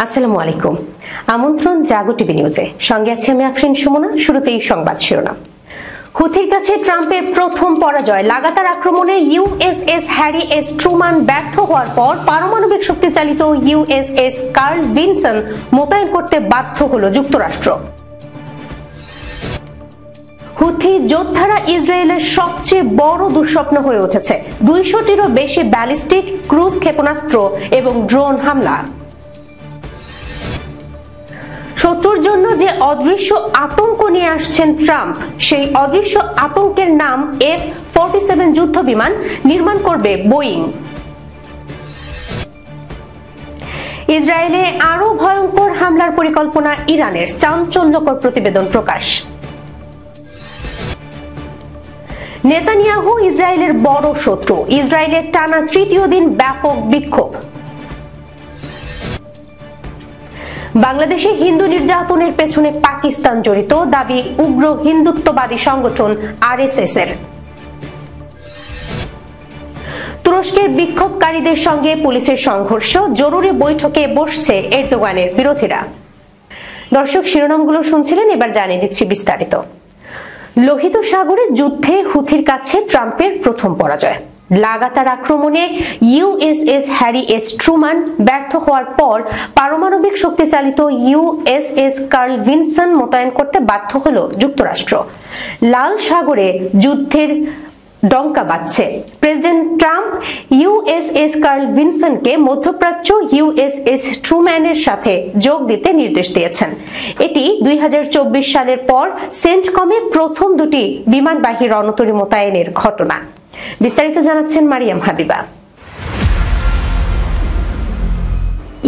আসসালামু আলাইকুম। আমন্ত্রণ জাগো টিভি নিউজে, সঙ্গে আছি আমি আফরিন সুমনা। শুরুতেই সংবাদ শিরোনাম। হুথির কাছে ট্রাম্পের প্রথম পরাজয়। লাগাতার আক্রমণে ইউএসএস হ্যারি এস ট্রুম্যান ব্যর্থ হওয়ার পর পারমাণবিক শক্তি চালিত ইউএসএস কার্ল ভিনসন মোতায়েন করতে বাধ্য হল যুক্তরাষ্ট্র। হুথি যোদ্ধারা ইসরায়েলের সবচেয়ে বড় দুঃস্বপ্ন হয়ে উঠেছে। 200টিরও বেশি ব্যালিস্টিক ক্রুজ ক্ষেপণাস্ত্র এবং ড্রোন হামলা। শত্রুর জন্য যে অদৃশ্য আতঙ্ক নিয়ে আসছেন ট্রাম্প, সেই অদৃশ্য আতঙ্কের নাম F-47 যুদ্ধ বিমান নির্মাণ করবে বোয়িং। ইসরায়েলে আরো ভয়ঙ্কর হামলার পরিকল্পনা ইরানের, চাঞ্চল্যকর প্রতিবেদন প্রকাশ। নেতানিয়াহু ইসরায়েলের বড় শত্রু। ইসরায়েলের টানা তৃতীয় দিন ব্যাপক বিক্ষোভ। বাংলাদেশে হিন্দু নির্যাতনের পেছনে পাকিস্তান জড়িত, দাবি উগ্র হিন্দুত্ববাদী সংগঠন RSS এর। তুরস্কের বিক্ষোভকারীদের সঙ্গে পুলিশের সংঘর্ষ, জরুরি বৈঠকে বসছে এরদোগানের বিরোধীরা। দর্শক, শিরোনামগুলো শুনছিলেন, এবার জানিয়ে দিচ্ছি বিস্তারিত। লোহিত সাগরের যুদ্ধে হুথির কাছে ট্রাম্পের প্রথম পরাজয়। লাগাতার আক্রমণে ইউএসএস হ্যারি এস ট্রুম্যান ব্যর্থ হওয়ার পর পারমাণবিক শক্তি চালিত ইউএসএস কার্ল ভিনসন মোতায়েন করতে বাধ্য হল যুক্তরাষ্ট্র। লাল সাগরে যুদ্ধের ডঙ্কা বাজছে। প্রেসিডেন্ট ট্রাম্প ইউএসএস কার্ল ভিনসনকে মধ্যপ্রাচ্য ইউএসএস ট্রুম্যানের সাথে যোগ দিতে নির্দেশ দিয়েছেন। এটি 2024 সালের পর সেন্টকমে প্রথম দুটি বিমানবাহী রণতরী মোতায়েনের ঘটনা। বিস্তারিত জানাচ্ছেন মারিয়াম হাবিবা।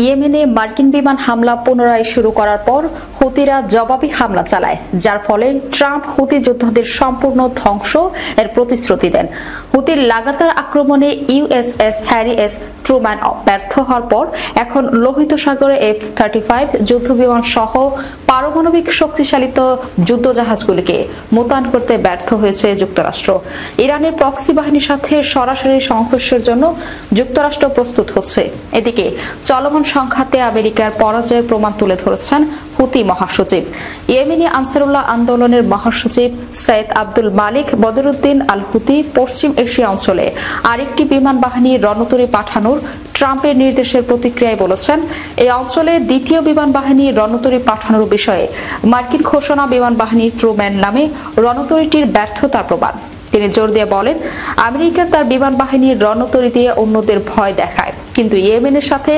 ইয়েমেনে মার্কিন বিমান হামলা পুনরায় শুরু করার পর হুতিরা জবাবি হামলা চালায়, যার ফলে ট্রাম্প হুতি যোদ্ধাদের সম্পূর্ণ ধ্বংস এর প্রতিশ্রুতি দেন। হুতির লাগাতার আক্রমণে ইউএসএস হ্যারি এস ট্রুম্যান ব্যর্থ হওয়ার পর এখন লোহিত সাগরে F-35 যুদ্ধবিমান সহ পারমাণবিক শক্তিশালিত যুদ্ধজাহাজগুলিকে মোতায়েন করতে ব্যর্থ হয়েছে যুক্তরাষ্ট্র। ইরানের প্রক্সি বাহিনীর সাথে সরাসরি সংঘর্ষের জন্য যুক্তরাষ্ট্র প্রস্তুত হচ্ছে। এদিকে চলমান সংঘাতে আমেরিকার পরাজয়ের প্রমাণ তুলে ধরেছেন হুতি মহাসচিব। ইয়েমেনি আনসারুল্লাহ আন্দোলনের মহাসচিব সৈয়দ আব্দুল মালিক বদরুদ্দিন আল হুতি পশ্চিম এশিয়া অঞ্চলে আরেকটি বিমান বাহিনী রণতরী পাঠানোর ট্রাম্পের নির্দেশের প্রতিক্রিয়ায় বলেছেন, এই অঞ্চলে দ্বিতীয় বিমান বাহিনী রণতরী পাঠানোর বিষয়ে মার্কিন ঘোষণা বিমান বাহিনী ট্রুম্যান নামে রণতরীটির ব্যর্থতার প্রমাণ। তিনি জোর দিয়ে বলেন, আমেরিকার তার বিমান বাহিনীর রণতরী দিয়ে অন্যদের ভয় দেখায়, কিন্তু ইয়েমেনের সাথে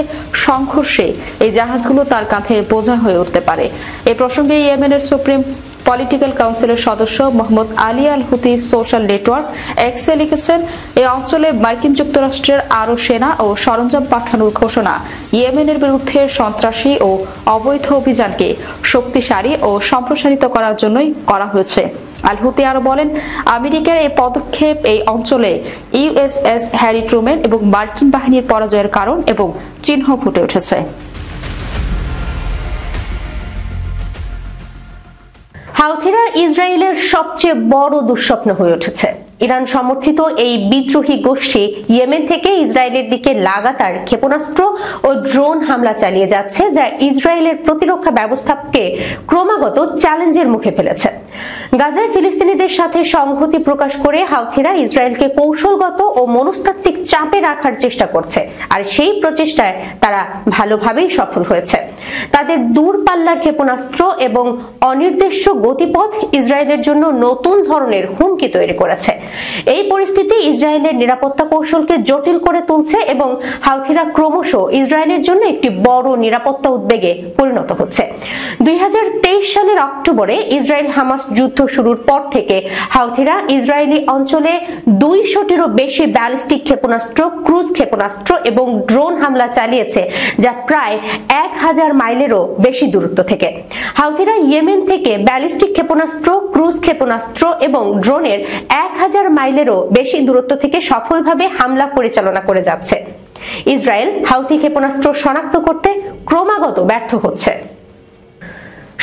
সংঘর্ষে এই জাহাজগুলো তার কাঁধে বোঝা হয়ে উঠতে পারে। এ প্রসঙ্গে ইয়েমেনের সুপ্রিম পলিটিক্যাল কাউন্সিলের সদস্য মোহাম্মদ আলী আল হুতি সোশ্যাল নেটওয়ার্ক এক্সে লিখেছেন, এই অঞ্চলে মার্কিন যুক্তরাষ্ট্রের আরও সেনা ও সরঞ্জাম পাঠানোর ঘোষণা ইয়েমেনের বিরুদ্ধে সন্ত্রাসী ও অবৈধ অভিযানকে শক্তিশালী ও সম্প্রসারিত করার জন্যই করা হয়েছে। আল হুতি আরো বলেন, আমেরিকার এই পদক্ষেপ এই অঞ্চলে ইউএসএস হ্যারি ট্রুম্যান এবং মার্কিন বাহিনীর পরাজয়ের কারণ এবং চিহ্ন ফুটে উঠেছে। হাউথিরা ইসরায়েলের সবচেয়ে বড় দুঃস্বপ্ন হয়ে উঠেছে। ইরান সমর্থিত এই বিদ্রোহী গোষ্ঠী ইয়েমেন থেকে ইসরায়েলের দিকে লাগাতার ক্ষেপণাস্ত্র ও ড্রোন হামলা চালিয়ে যাচ্ছে, যা ইসরায়েলের প্রতিরক্ষা ব্যবস্থাকে ক্রমাগত চ্যালেঞ্জের মুখে ফেলেছে। গাজায় ফিলিস্তিনিদের সাথে সংহতি প্রকাশ করে হাউথিরা ইসরায়েলকে কৌশলগত ও মনস্তাত্ত্বিক চাপে রাখার চেষ্টা করছে, আর সেই প্রচেষ্টায় তারা ভালোভাবেই সফল হয়েছে। তাদের দূরপাল্লার ক্ষেপণাস্ত্র এবং অনির্দিষ্ট গতিপথ ইসরায়েলের জন্য নতুন ধরনের হুমকি তৈরি করেছে। এই পরিস্থিতি ইসরায়েলের নিরাপত্তা কৌশলকে জটিল করে তুলছে এবং হাউথিরা ক্রমশ ইসরায়েলের জন্য একটি বড় নিরাপত্তা উদ্বেগে পরিণত হচ্ছে। 2023 সালের অক্টোবরে ইসরায়েল হামাস যুদ্ধ শুরুর পর থেকে হাউথিরা ইসরায়েলি অঞ্চলে 200টিরও বেশি ব্যালিস্টিক ক্ষেপণাস্ত্র, ক্রুজ ক্ষেপণাস্ত্র এবং ড্রোন হামলা চালিয়েছে, যা প্রায় 1000 মাইলেরও বেশি দূরত্ব থেকে। হাউথিরা ইয়েমেন থেকে ব্যালিস্টিক ক্ষেপণাস্ত্র, ক্রুজ ক্ষেপণাস্ত্র এবং ড্রোনের 1000 মাইলেরও বেশি দূরত্ব থেকে সফলভাবে হামলা পরিচালনা করে যাচ্ছে। ইসরায়েল হাউথি ক্ষেপণাস্ত্র শনাক্ত করতে ক্রমাগত ব্যর্থ হচ্ছে।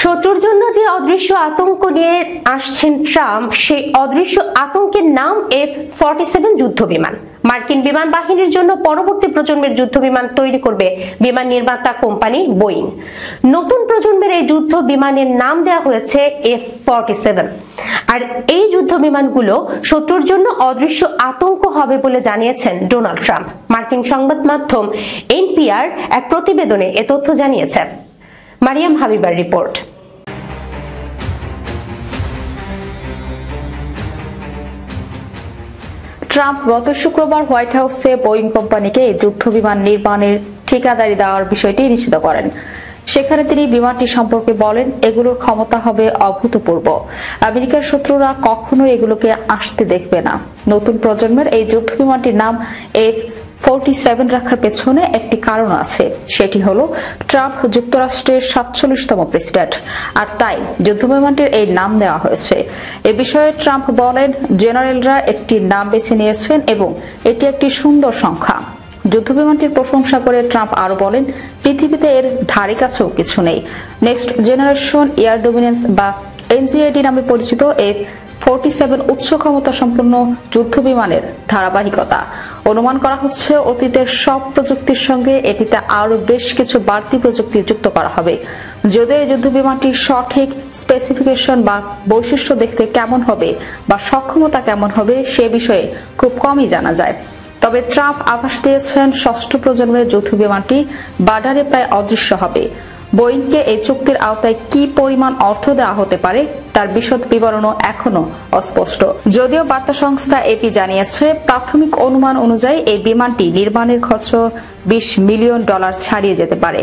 শত্রুর জন্য যে অদৃশ্য আতঙ্ক নিয়ে আসছেন ট্রাম্প, সেই অদৃশ্য আতঙ্কের নাম F-47 যুদ্ধ বিমান। মার্কিন বিমান বাহিনীর জন্য পরবর্তী প্রজন্মের যুদ্ধ বিমান তৈরি করবে বিমান নির্মাতা কোম্পানি বোয়িং। নতুন প্রজন্মের এই যুদ্ধ বিমানের নাম দেওয়া হয়েছে F-47। আর এই যুদ্ধ বিমানগুলো শত্রুর জন্য অদৃশ্য আতঙ্ক হবে বলে জানিয়েছেন ডোনাল্ড ট্রাম্প। মার্কিন সংবাদ মাধ্যম NPR এক প্রতিবেদনে এ তথ্য জানিয়েছে। মারিয়াম হাবিবার রিপোর্ট। ট্রাম্প গত শুক্রবার হোয়াইট হাউসে বোয়িং কোম্পানিকে এই যুদ্ধ বিমান নির্মাণের ঠিকাদারি দেওয়ার বিষয়টি নিশ্চিত করেন। সেখানে তিনি বিমানটি সম্পর্কে বলেন, এগুলোর ক্ষমতা হবে অভূতপূর্ব। আমেরিকার শত্রুরা কখনো এগুলোকে আসতে দেখবে না। নতুন প্রজন্মের এই যুদ্ধ বিমানটির নাম F-47 রাখার পেছনে একটি কারণ আছে, সেটি হলো ট্রাম্প যুক্তরাষ্ট্রের 47তম প্রেসিডেন্ট, আর তাই যুদ্ধ বিমানটির এই নাম দেওয়া হয়েছে। এ বিষয়ে ট্রাম্প বলেন, জেনারেলরা একটি নাম বেছে নিয়েছেন এবং এটি একটি সুন্দর সংখ্যা। যুদ্ধ বিমানটির প্রশংসা করে ট্রাম্প আরো বলেন, পৃথিবীতে এর ধারে কাছেও কিছু নেই। নেক্সট জেনারেশন এয়ার ডমিনেন্স বা NGAD নামে পরিচিত F-47 উচ্চ ক্ষমতা সম্পন্ন যুদ্ধ বিমানের ধারাবাহিকতা। অনুমান করা হচ্ছে অতীতের সব প্রযুক্তির সঙ্গে এটিতে আরো বেশ কিছু বাড়তি প্রযুক্তি যুক্ত করা হবে। যদিও এই যুদ্ধ বিমানটির সঠিক স্পেসিফিকেশন বা বৈশিষ্ট্য দেখতে কেমন হবে বা সক্ষমতা কেমন হবে সে বিষয়ে খুব কমই জানা যায়। তবে ট্রাম্প আভাস দিয়েছেন, ষষ্ঠ প্রজন্মের যুদ্ধ বিমানটি বার্ডারে প্রায় অদৃশ্য হবে। বোয়িংকে এই চুক্তির আওতায় কি পরিমাণ অর্থ দেওয়া হতে পারে তার বিশদ বিবরণও এখনো অস্পষ্ট। যদিও বার্তা সংস্থা AP জানিয়েছে, প্রাথমিক অনুমান অনুযায়ী এই বিমানটি নির্মাণের খরচ $20 মিলিয়ন ছাড়িয়ে যেতে পারে।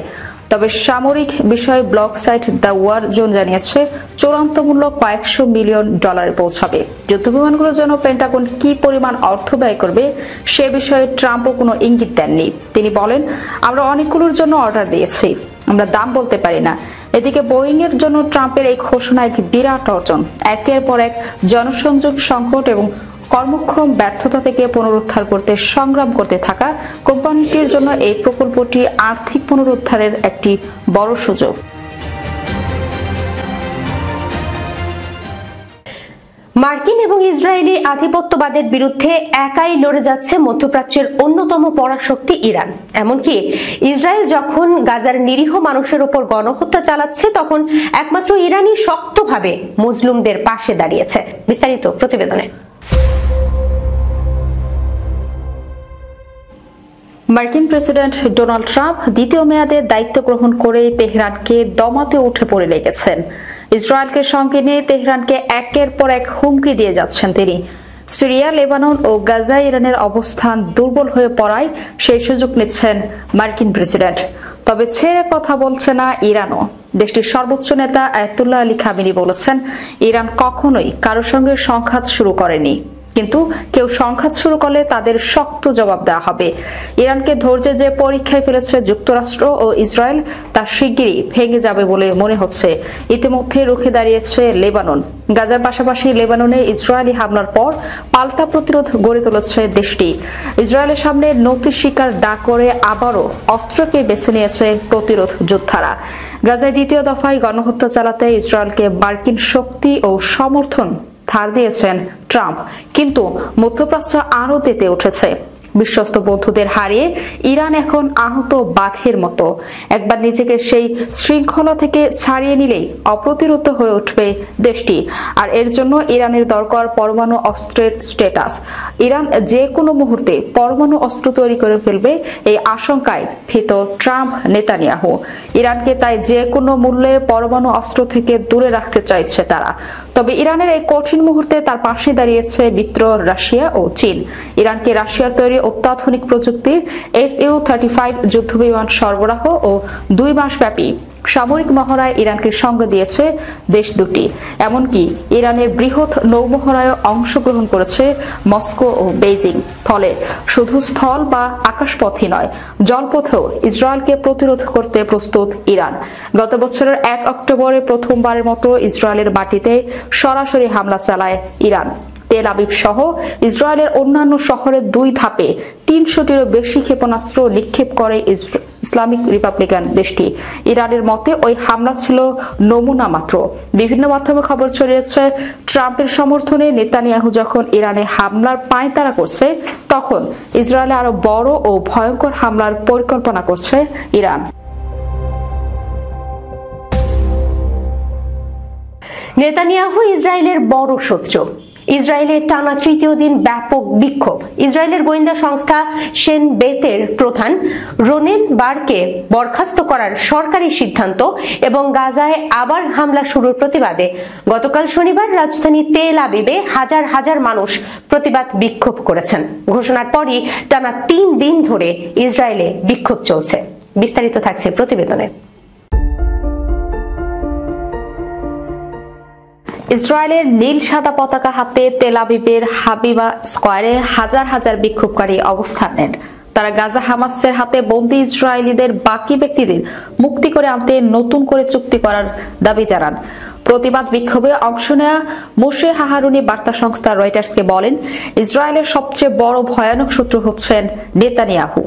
তবে সামরিক বিষয়ে blog site the war zone জানিয়েছে, চূড়ান্ত মূল্য কয়েকশো মিলিয়ন ডলারে পৌঁছাবে। যুদ্ধ বিমানগুলোর জন্য পেন্টাগন কি পরিমাণ অর্থ ব্যয় করবে সে বিষয়ে ট্রাম্পও কোনো ইঙ্গিত দেননি। তিনি বলেন, আমরা অনেকগুলোর জন্য অর্ডার দিয়েছি, আমরা দাম বলতে পারি না। এদিকে বোয়িং এর জন্য ট্রাম্পের এই ঘোষণা এক বিরাট অর্জন। একের পর এক জনসংযোগ সংকট এবং কর্মক্ষম ব্যর্থতা থেকে পুনরুদ্ধার করতে সংগ্রাম করতে থাকা কোম্পানিটির জন্য এই প্রকল্পটি আর্থিক পুনরুদ্ধারের একটি বড় সুযোগ। মার্কিন এবং ইসরায়েলি আধিপত্যবাদের বিরুদ্ধে একাই লড়ে যাচ্ছে মধ্যপ্রাচ্যের অন্যতম পরাশক্তি ইরান। এমনকি ইসরায়েল যখন গাজার নিরীহ মানুষের উপর গণহত্যা চালাচ্ছে, তখন একমাত্র ইরানই শক্তভাবে মজলুমদের পাশে দাঁড়িয়েছে। বিস্তারিত প্রতিবেদনে। মার্কিন প্রেসিডেন্ট ডোনাল্ড ট্রাম্প দ্বিতীয় মেয়াদে দায়িত্ব গ্রহণ করে তেহরানকে দমাতে উঠে পড়ে লেগেছেন। ইসরায়েলকে সঙ্গে নিয়ে তেহরানকে একের পর এক হুমকি দিয়ে যাচ্ছেন তিনি। সিরিয়া, লেবানন ও গাজা ইরানের অবস্থান দুর্বল হয়ে পড়ায় সেই সুযোগ নিচ্ছেন মার্কিন প্রেসিডেন্ট। তবে ছেড়ে কথা বলছে না ইরানও। দেশটির সর্বোচ্চ নেতা আয়াতুল্লাহ আলী খামেনি বলেছেন, ইরান কখনোই কারোর সঙ্গে সংঘাত শুরু করেনি, কিন্তু কেউ সংঘাত শুরু করলে তাদের শক্ত জবাব দেওয়া হবে। ইরানকে ধৈর্যের যে পরীক্ষায় ফেলেছে যুক্তরাষ্ট্র ও ইসরায়েল, তা শিগগিরই ভেঙে যাবে বলে মনে হচ্ছে। ইতিমধ্যে রুখে দাঁড়িয়েছে লেবানন। গাজার পাশাপাশি লেবাননে ইসরায়েলি হামলার পর পাল্টা প্রতিরোধ গড়ে তুলেছে দেশটি। ইসরায়েলের সামনে নতি শিকার ডাক করে আবারও অস্ত্রকে বেছে নিয়েছে প্রতিরোধ যোদ্ধারা। গাজায় দ্বিতীয় দফায় গণহত্যা চালাতে ইসরায়েলকে মার্কিন শক্তি ও সমর্থন ধার দিয়েছেন ট্রাম্প, কিন্তু মধ্যপ্রাচ্য আরও তেতে উঠেছে। বিশ্বস্ত বন্ধুদের হারিয়ে ইরান এখন আহত বাঘের মতো। একবার নিজেকে সেই শৃঙ্খলা থেকে ছাড়িয়ে নিলেই অপ্রতিরোধ হয়ে উঠবে দেশটি। আর এর জন্য ইরানের দরকার পরমাণু অস্ত্রের স্ট্যাটাস। ইরান যে কোনো মুহূর্তে পরমাণু অস্ত্র তৈরি করে ফেলবে, এই আশঙ্কায় ভীত ট্রাম্প নেতানিয়াহু। ইরানকে তাই যে কোনো মূল্যে পরমাণু অস্ত্র থেকে দূরে রাখতে চাইছে তারা। তবে ইরানের এই কঠিন মুহূর্তে তার পাশে দাঁড়িয়েছে মিত্র রাশিয়া ও চীন। ইরানকে রাশিয়ার তৈরি অত্যাধুনিক প্রযুক্তির Su-35 যুদ্ধবিমান সরবরাহ ও 2 মাস ব্যাপী সামরিক মহড়ায় ইরানকে সঙ্গ দিয়েছে দেশ দুটি। এমনকি ইরানের বৃহৎ নৌমহড়ায় অংশগ্রহণ করেছে মস্কো ও বেইজিং। ফলে শুধু স্থল বা আকাশপথই নয়, জলপথেও ইসরায়েলকে প্রতিরোধ করতে প্রস্তুত ইরান। গত বছরের 1 অক্টোবরে প্রথমবারের মতো ইসরায়েলের মাটিতে সরাসরি হামলা চালায় ইরান। তেল আবিব সহ ইসরায়েলের অন্যান্য শহরে 2 ধাপে 300টিরও বেশি ক্ষেপণাস্ত্র নিক্ষেপ করে ইসলামিক রিপাবলিকান দেশটি। ইরানের মতে ওই হামলা ছিল নমুনা মাত্র। বিভিন্ন মাধ্যমে খবর ছড়িয়েছে, ট্রাম্পের সমর্থনে নেতানিয়াহু যখন ইরানে হামলার পায়তারা করছে, তখন ইসরায়েলে আরো বড় ও ভয়ঙ্কর হামলার পরিকল্পনা করছে ইরান। নেতানিয়াহু ইসরায়েলের বড় শত্রু। ইসরায়েলের টানা তৃতীয় দিন ব্যাপক বিক্ষোভ। ইসরায়েলের গোয়েন্দা সংস্থা শেন বেতের প্রধান রোনেন বারকে বরখাস্ত করার সরকারি সিদ্ধান্ত এবং গাজায় আবার হামলা শুরুর প্রতিবাদে গতকাল শনিবার রাজধানী তেল আবিবে হাজার হাজার মানুষ প্রতিবাদ বিক্ষোভ করেছেন। ঘোষণার পরই টানা 3 দিন ধরে ইসরায়েলে বিক্ষোভ চলছে। বিস্তারিত থাকছে প্রতিবেদনে। ইসরায়েলের নীল সাদা পতাকা হাতে তেল আবিবের হাবিবা স্কয়ারে হাজার হাজার বিক্ষোভকারী অবস্থান নেন। তারা গাজা হামাসের হাতে বন্দী ইসরায়েলিদের বাকি ব্যক্তিদের মুক্তি করে আনতে নতুন করে চুক্তি করার দাবি জানান। প্রতিবাদ বিক্ষোভে অংশ নেওয়া মোশে হাহারুনি বার্তা সংস্থা রয়টার্সকে বলেন, ইসরায়েলের সবচেয়ে বড় ভয়ানক শত্রু হচ্ছেন নেতানিয়াহু।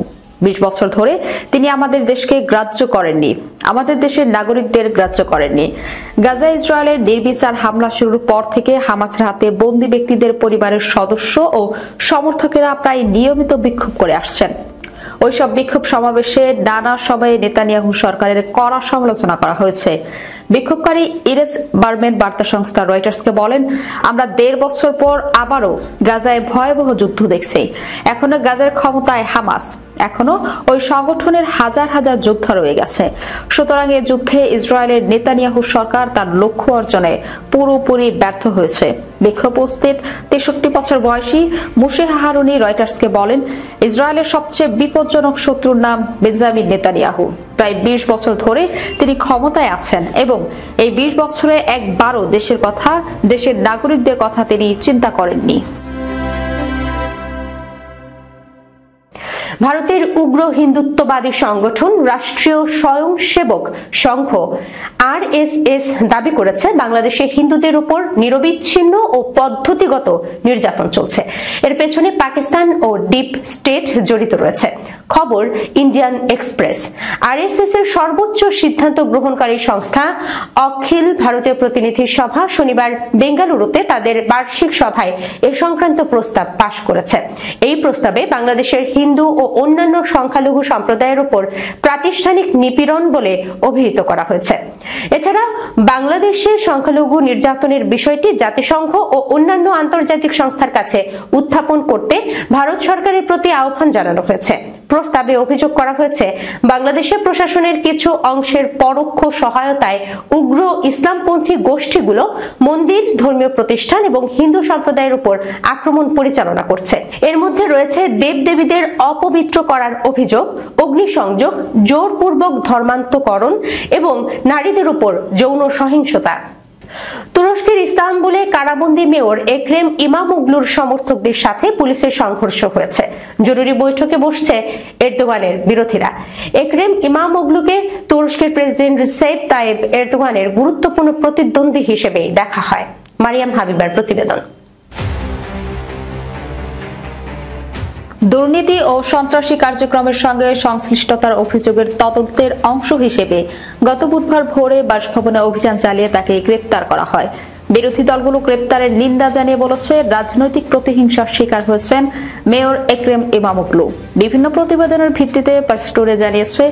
20 বছর ধরে তিনি আমাদের দেশকে গ্রাহ্য করেননি, আমাদের দেশের নাগরিকদের গ্রাহ্য করেননি। গাজা ইসরায়েলের নির্বিচার হামলা শুরুর পর থেকে হামাসের হাতে বন্দী ব্যক্তিদের পরিবারের সদস্য ও সমর্থকেরা প্রায় নিয়মিত বিক্ষোভ করে আসছেন। ওইসব বিক্ষোভ সমাবেশে নানা সময়ে নেতানিয়াহু সরকারের কড়া সমালোচনা করা হয়েছে। বিক্ষোভকারী ইরেজ বার্মেন বার্তা সংস্থা রয়টার্সকে বলেন, আমরা 1.5 বছর পর আবারও গাজায় ভয়াবহ যুদ্ধ দেখছি। এখনো গাজার ক্ষমতায় হামাস, এখনো ওই সংগঠনের হাজার হাজার যোদ্ধা রয়ে গেছে। সুতরাং এই যুদ্ধে ইসরায়েলের নেতানিয়াহু সরকার তার লক্ষ্য অর্জনে পুরোপুরি ব্যর্থ হয়েছে। বিক্ষোভ উপস্থিত 63 বছর বয়সী মোশে হাহারুনি রয়টার্সকে বলেন, ইসরায়েলের সবচেয়ে বিপজ্জনক শত্রুর নাম বেঞ্জামিন নেতানিয়াহু। প্রায় 20 বছর ধরে তিনি ক্ষমতায় আছেন এবং এই 20 বছরে একবারও দেশের কথা, দেশের নাগরিকদের কথা তিনি চিন্তা করেননি। ভারতের উগ্র হিন্দুত্ববাদী সংগঠন রাষ্ট্রীয় স্বয়ংসেবক সংঘ RSS দাবি করেছে বাংলাদেশে হিন্দুদের উপর নিরবিচ্ছিন্ন ও পদ্ধতিগত নির্যাতন চলছে। এর পেছনে পাকিস্তান ও ডিপ স্টেট জড়িত রয়েছে। খবর ইন্ডিয়ান এক্সপ্রেস। RSS এর সর্বোচ্চ সিদ্ধান্ত গ্রহণকারী সংস্থা অখিল ভারতীয় প্রতিনিধি সভা শনিবার বেঙ্গালুরুতে তাদের বার্ষিক সভায় এ সংক্রান্ত প্রস্তাব পাশ করেছে। এই প্রস্তাবে বাংলাদেশের হিন্দু ও অন্যান্য সংখ্যালঘু সম্প্রদায়ের উপর প্রাতিষ্ঠানিক নিপীড়ন বলে অভিহিত করা হয়েছে। এছাড়া বাংলাদেশে সংখ্যালঘু নির্যাতনের বিষয়টি জাতিসংঘ ও অন্যান্য আন্তর্জাতিক সংস্থার কাছে উত্থাপন করতে ভারত সরকারের প্রতি আহ্বান জানানো হয়েছে। প্রস্তাবে অভিযোগ করা হয়েছে, বাংলাদেশের প্রশাসনের কিছু অংশের পরোক্ষ সহায়তায় উগ্র ইসলামপন্থী গোষ্ঠীগুলো মন্দির, ধর্মীয় প্রতিষ্ঠান এবং হিন্দু সম্প্রদায়ের উপর আক্রমণ পরিচালনা করছে। এর মধ্যে রয়েছে দেবদেবীদের অপবিত্র করার অভিযোগ, অগ্নিসংযোগ, জোরপূর্বক ধর্মান্তকরণ এবং নারীদের উপর যৌন সহিংসতা। তুরস্কের ইস্তাম্বুলে কারাবন্দী মেয়র এক্রেম ইমামোগলুর সমর্থকদের সাথে পুলিশের সংঘর্ষ হয়েছে। জরুরি বৈঠকে বসছে এরদোগানের বিরোধীরা। এক্রেম ইমামোগলুকে তুরস্কের প্রেসিডেন্ট রিসেপ তাইয়েপ এরদোগানের গুরুত্বপূর্ণ প্রতিদ্বন্দ্বী হিসেবে দেখা হয়। মারিয়াম হাবিবার প্রতিবেদন। দুর্নীতি ও সন্ত্রাসী কার্যক্রমের সঙ্গে সংশ্লিষ্টতার অভিযোগের তদন্তের অংশ হিসেবে গত বুধবার ভোরে বাসভবনে অভিযান চালিয়ে তাকে গ্রেপ্তার করা হয়। বিরোধী দলগুলো গ্রেপ্তারের নিন্দা জানিয়ে বলেছে, রাজনৈতিক প্রতিহিংসার শিকার হয়েছেন মেয়র এক্রেম ইমামোগলু। বিভিন্ন প্রতিবেদনের ভিত্তিতে পার্সটোরে জানিয়েছে,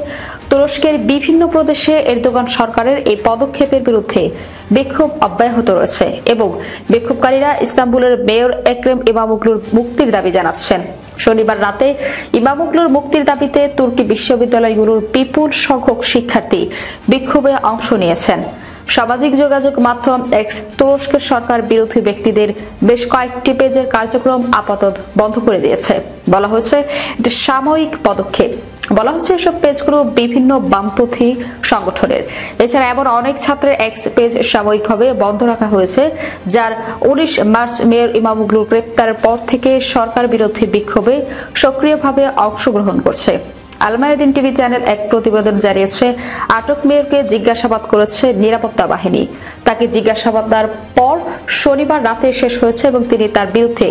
তুরস্কের বিভিন্ন প্রদেশে এরদোগান সরকারের এই পদক্ষেপের বিরুদ্ধে বিক্ষোভ অব্যাহত রয়েছে এবং বিক্ষোভকারীরা ইস্তাম্বুলের মেয়র এক্রেম ইমামোগলুর মুক্তির দাবি জানাচ্ছেন। শনিবার রাতে ইমামোগলুর মুক্তির দাবিতে তুর্কি বিশ্ববিদ্যালয়গুলোর বিপুল সংখ্যক শিক্ষার্থী বিক্ষোভে অংশ নিয়েছেন। সামাজিক যোগাযোগ মাধ্যম এক্স তুরস্কের সরকার বিরোধী ব্যক্তিদের বেশ কয়েকটি পেজের কার্যক্রম আপাতত বন্ধ করে দিয়েছে। বলা হয়েছে এটা সাময়িক পদক্ষেপ। বলা হচ্ছে এসব পেজগুলো বিভিন্ন বামপন্থী সংগঠনের। এছাড়া এমন অনেক ছাত্রের এক্স পেজ সাময়িকভাবে বন্ধ রাখা হয়েছে, যার 19 মার্চ মেয়র ইমামোগলুর গ্রেপ্তারের পর থেকে সরকার বিরোধী বিক্ষোভে সক্রিয়ভাবে অংশগ্রহণ করছে। আল মায়াদিন টিভি চ্যানেল এক প্রতিবেদন জানিয়েছে, আটক মেয়রকে জিজ্ঞাসাবাদ করেছে নিরাপত্তা বাহিনী। তাকে জিজ্ঞাসাবাদের পর শনিবার রাতে শেষ হয়েছে এবং তিনি তার বিরুদ্ধে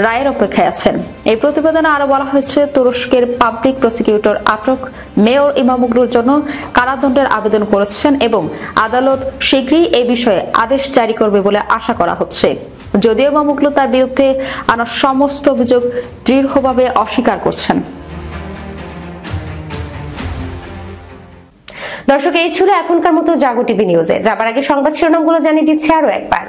রায়ের অপেক্ষায় আছেন। এই প্রতিবেদনে আরো বলা হয়েছে, তুরস্কের পাবলিক প্রসিকিউটর আটক মেয়র ইমামোগলুর জন্য কারাদণ্ডের আবেদন করেছেন এবং আদালত শীঘ্রই এই বিষয়ে আদেশ জারি করবে বলে আশা করা হচ্ছে। যদিও ইমামোগলু তার বিরুদ্ধে আনা সমস্ত অভিযোগ দৃঢ়ভাবে অস্বীকার করছেন। দর্শক, এই ছিল এখনকার মতো জাগো টিভি নিউজে। যাবার আগে সংবাদ শিরোনামগুলো জানিয়ে দিচ্ছি আরো একবার।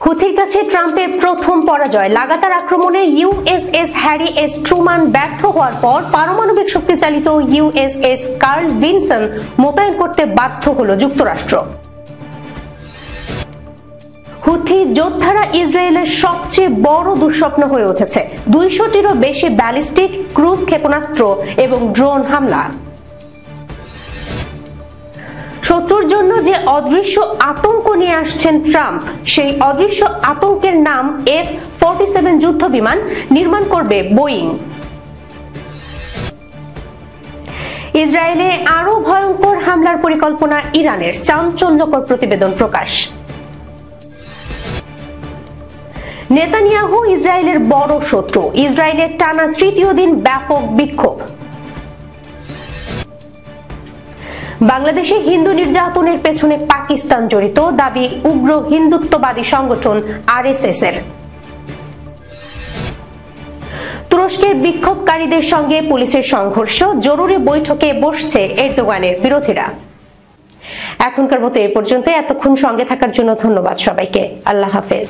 হুথির কাছে ট্রাম্পের প্রথম পরাজয়। লাগাতার আক্রমণে ইউএসএস হ্যারি এস ট্রুমান ব্যর্থ হওয়ার পর পারমাণবিক শক্তি চালিত ইউএসএস কার্ল ভিনসন মোতায়েন করতে বাধ্য হল যুক্তরাষ্ট্র। হুথি যোদ্ধারা ইসরায়েলের সবচেয়ে বড় দুঃস্বপ্ন হয়ে উঠেছে। 200টিরও বেশি ব্যালিস্টিক ক্রুজ ক্ষেপণাস্ত্র এবং ড্রোন হামলা। শত্রুর জন্য যে অদৃশ্য আতঙ্ক নিয়ে আসছেন ট্রাম্প, সেই অদৃশ্য আতঙ্কের নাম F-47 যুদ্ধ বিমান নির্মাণ করবে বোয়িং। ইসরায়েলে আরো ভয়ঙ্কর হামলার পরিকল্পনা ইরানের, চাঞ্চল্যকর প্রতিবেদন প্রকাশ। নেতানিয়াহু ইসরায়েলের বড় শত্রু, ইসরায়েলের টানা তৃতীয় দিন ব্যাপক বিক্ষোভ। বাংলাদেশে হিন্দু নির্যাতনের পেছনে পাকিস্তান জড়িত, দাবি উগ্র হিন্দুত্ববাদী সংগঠন আরএসএস এর। তুরস্কের বিক্ষোভকারীদের সঙ্গে পুলিশের সংঘর্ষ, জরুরি বৈঠকে বসছে এরদোগানের বিরোধীরা। এখনকার মতো এ পর্যন্ত। এতক্ষণ সঙ্গে থাকার জন্য ধন্যবাদ সবাইকে। আল্লাহ হাফেজ।